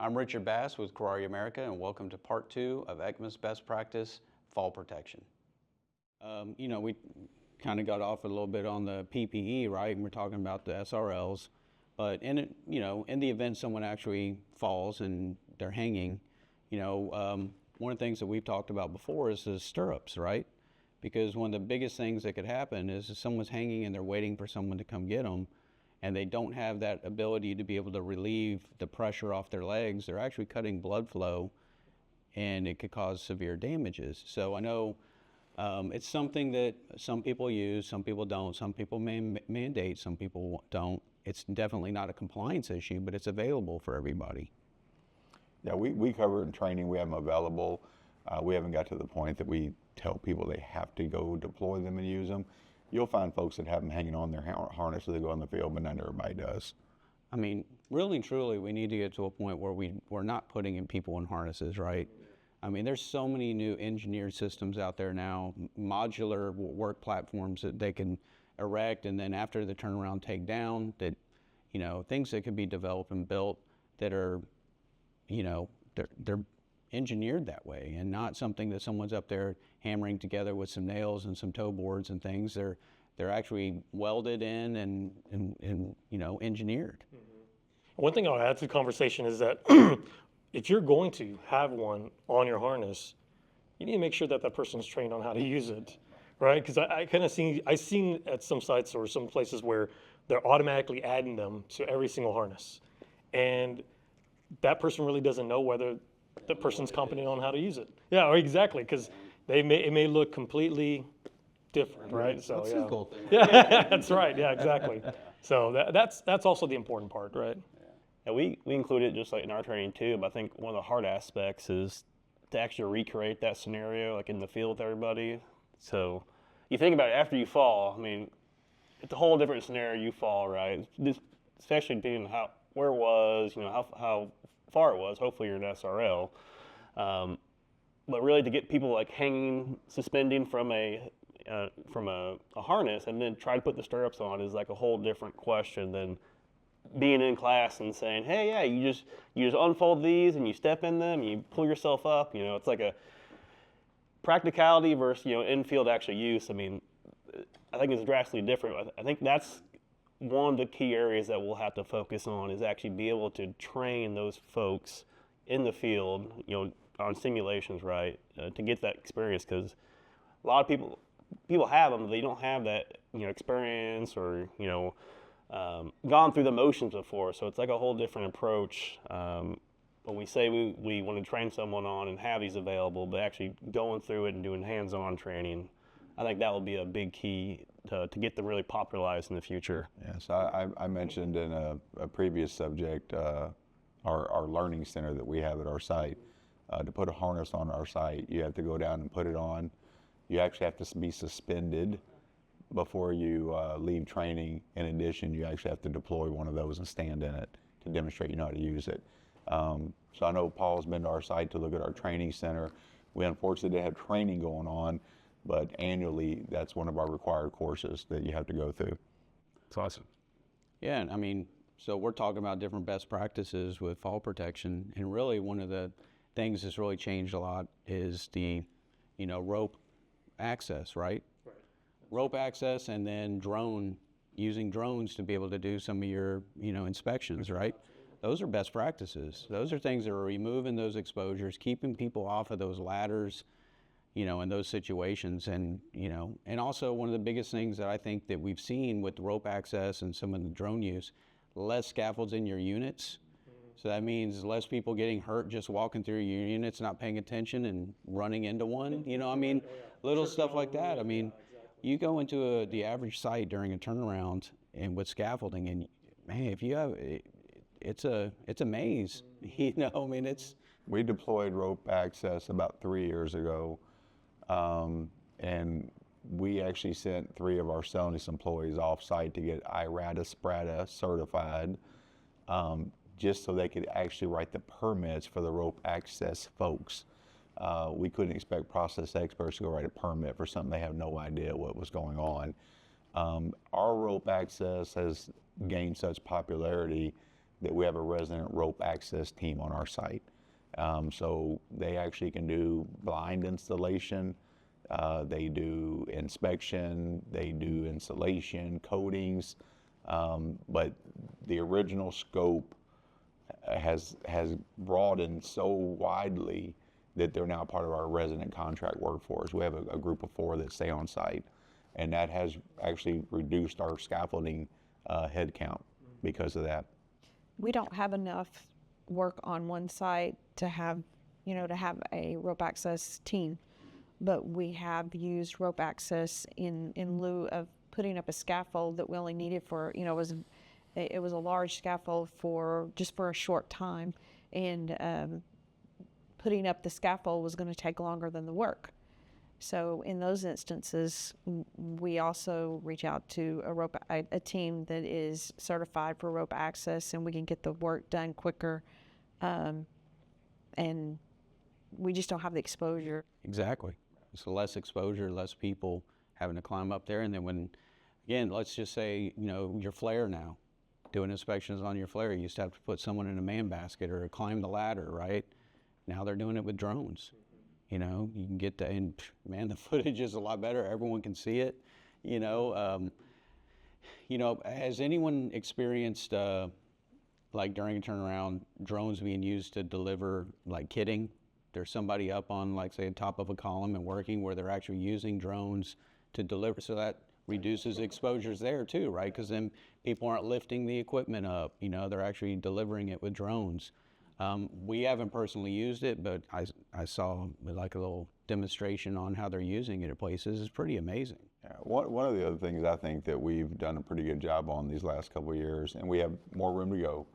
I'm Richard Bass with Karari America, and welcome to part 2 of Ehcma's Best Practice Fall Protection. We kind of got off a little bit on the PPE, right? And we're talking about the SRLs, but in the event someone actually falls and they're hanging, one of the things that we've talked about before is the stirrups, right? Because one of the biggest things that could happen is if someone's hanging and they're waiting for someone to come get them, and they don't have that ability to be able to relieve the pressure off their legs, they're actually cutting blood flow, and it could cause severe damages. So I know it's something that some people use, some people don't, some people mandate, some people don't. It's definitely not a compliance issue, but it's available for everybody. Yeah, we cover it in training. We have them available. We haven't got to the point that we tell people they have to go deploy them and use them. You'll find folks that have them hanging on their harness as they go on the field, but not everybody does. I mean, really and truly, we need to get to a point where we're not putting in people in harnesses, right? I mean, there's so many new engineered systems out there now, modular work platforms that they can erect and then after the turnaround take down, that, things that could be developed and built that are, they're engineered that way and not something that someone's up there hammering together with some nails and some toe boards and things. They're actually welded in and engineered. Mm-hmm. One thing I'll add to the conversation is that if you're going to have one on your harness, you need to make sure that that person's trained on how to use it, right? Because I've seen at some sites or some places where they're automatically adding them to every single harness, and that person really doesn't know whether the person's competent on how to use it. Yeah, or exactly, because it may look completely different, right? So That's yeah, the cool thing. yeah, that's right. Yeah, exactly. So that's also the important part, right? Yeah, we include it just like in our training too, but I think one of the hard aspects is to actually recreate that scenario like in the field with everybody. So you think about it after you fall, I mean, it's a whole different scenario. You fall, right? Especially being where it was, how far it was. Hopefully you're an SRL. But really to get people like hanging, suspending from a harness and then try to put the stirrups on is like a whole different question than being in class and saying, hey, yeah, you just unfold these and you step in them, and you pull yourself up. It's like a practicality versus in-field actual use. I mean, I think it's drastically different. I think that's one of the key areas that we'll have to focus on is actually be able to train those folks in the field, on simulations, right, to get that experience, because a lot of people have them, but they don't have that, experience or, gone through the motions before. So it's like a whole different approach. When we say we want to train someone on and have these available, but actually going through it and doing hands-on training, I think that will be a big key to get them really popularized in the future. Yes, I mentioned in a previous subject our learning center that we have at our site. To put a harness on our site, you have to go down and put it on. You actually have to be suspended before you leave training. In addition, you actually have to deploy one of those and stand in it to demonstrate you know how to use it. So I know Paul's been to our site to look at our training center. We unfortunately didn't have training going on, but annually that's one of our required courses that you have to go through. It's awesome. Yeah, I mean, so we're talking about different best practices with fall protection, and really one of the things that's really changed a lot is the, rope access, right? Right. Rope access, and then using drones to be able to do some of your, inspections, right? Those are best practices. Those are things that are removing those exposures, keeping people off of those ladders, in those situations. And, and also one of the biggest things that I think that we've seen with the rope access and some of the drone use, less scaffolds in your units. So that means less people getting hurt just walking through your units, not paying attention and running into one. Little stuff like that. I mean, you go into the average site during a turnaround and with scaffolding, and man, if you have, it's a maze. We deployed rope access about 3 years ago, and we actually sent 3 of our Celanese employees off-site to get IRATA-SPRATA certified, just so they could actually write the permits for the rope access folks. We couldn't expect process experts to go write a permit for something they have no idea what was going on. Our rope access has gained such popularity that we have a resident rope access team on our site. So they actually can do blind installation, they do inspection, they do installation, coatings, but the original scope has broadened so widely that they're now part of our resident contract workforce. We have a group of 4 that stay on site, and that has actually reduced our scaffolding head count because of that. We don't have enough work on one site to have, to have a rope access team, but we have used rope access in lieu of putting up a scaffold that we only needed for, it was a large scaffold for just for a short time, and putting up the scaffold was going to take longer than the work. So in those instances, we also reach out to a team that is certified for rope access, and we can get the work done quicker, and we just don't have the exposure. Exactly. So less exposure, less people having to climb up there. And then when, again, let's just say, your flare now, doing inspections on your flare, you used to have to put someone in a man basket or climb the ladder, right? Now they're doing it with drones. You can get the, and man, the footage is a lot better. Everyone can see it. Has anyone experienced, like during a turnaround, drones being used to deliver like kitting? There's somebody up on, like, say, the top of a column and working where they're actually using drones to deliver. So that reduces exposures there too, right? Because then people aren't lifting the equipment up. They're actually delivering it with drones. We haven't personally used it, but I saw like a little demonstration on how they're using it at places. It's pretty amazing. Yeah, one of the other things I think that we've done a pretty good job on these last couple of years, and we have more room to go,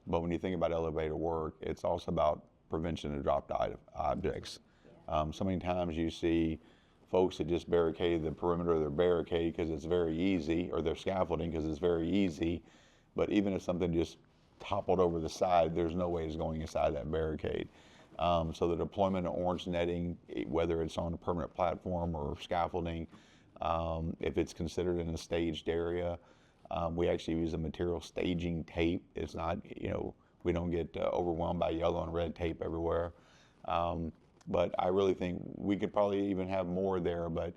but when you think about elevator work, it's also about prevention of dropped objects. So many times you see folks that just barricade the perimeter of their barricade because it's very easy, or their scaffolding because it's very easy, but even if something just toppled over the side, there's no way it's going inside that barricade. So the deployment of orange netting, whether it's on a permanent platform or scaffolding, if it's considered in a staged area, we actually use a material staging tape. It's not, we don't get overwhelmed by yellow and red tape everywhere. But I really think we could probably even have more there, but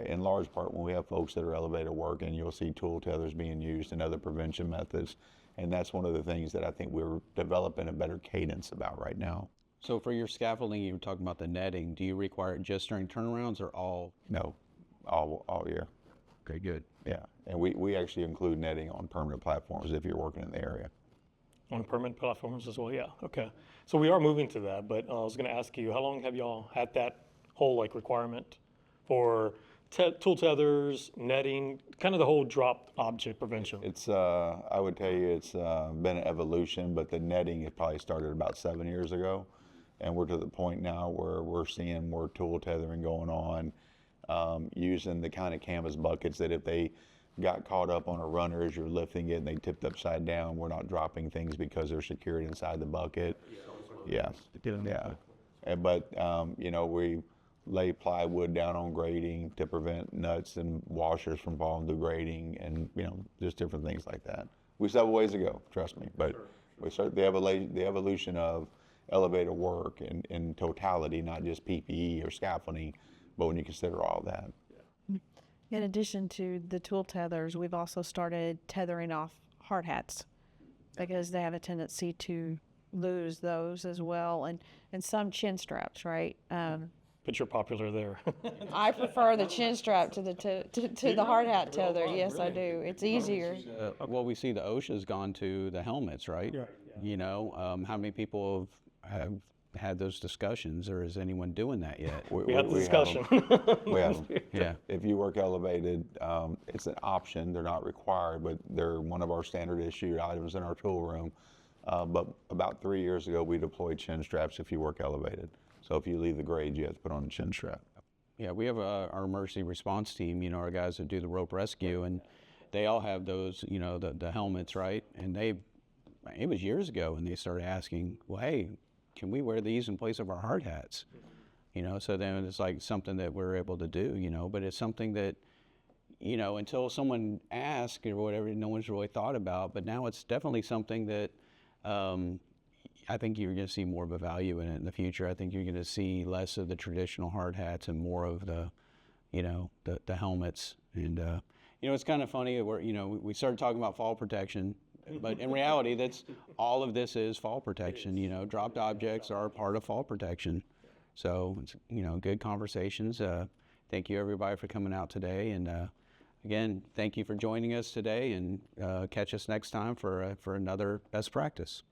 in large part when we have folks that are elevator working, you'll see tool tethers being used and other prevention methods. And that's one of the things that I think we're developing a better cadence about right now. So for your scaffolding, you were talking about the netting. Do you require it just during turnarounds or all? No, all year. Okay, good. Yeah, and we actually include netting on permanent platforms if you're working in the area. On permanent platforms as well, yeah, okay. So we are moving to that, but I was gonna ask you, how long have y'all had that whole requirement for tool tethers, netting, kind of the whole dropped object prevention? It's, I would tell you it's been an evolution, but the netting it probably started about 7 years ago. And we're to the point now where we're seeing more tool tethering going on, using the kind of canvas buckets that if they got caught up on a runner as you're lifting it and they tipped upside down, we're not dropping things because they're secured inside the bucket. Yeah, yeah. But, we lay plywood down on grading to prevent nuts and washers from falling through grading, and just different things like that. We still have a ways to go, trust me, but we start the evolution of elevator work in totality, not just PPE or scaffolding, but when you consider all that. In addition to the tool tethers, we've also started tethering off hard hats because they have a tendency to lose those as well, and some chin straps, right? But you're popular there. I prefer the chin strap to the hard hat tether. Yes, I do. It's easier. Well, we see the OSHA's gone to the helmets, right? Yeah. How many people have had those discussions, or is anyone doing that yet? We had the discussion. We have them. Yeah. If you work elevated, it's an option. They're not required, but they're one of our standard issue items in our tool room. But about 3 years ago, we deployed chin straps if you work elevated. So if you leave the grade, you have to put on a chin strap. Yeah, we have our emergency response team, our guys that do the rope rescue, and they all have those, the helmets, right? And it was years ago, and they started asking, well, hey, can we wear these in place of our hard hats? So then it's like something that we're able to do, but it's something that, until someone asks or whatever, no one's really thought about. But now it's definitely something that I think you're going to see more of a value in it in the future. I think you're going to see less of the traditional hard hats and more of the, the helmets. And it's kind of funny. We started talking about fall protection, but in reality, that's all of this is fall protection. Dropped objects are part of fall protection. So it's, good conversations. Thank you everybody for coming out today, and again, thank you for joining us today. And catch us next time for another best practice.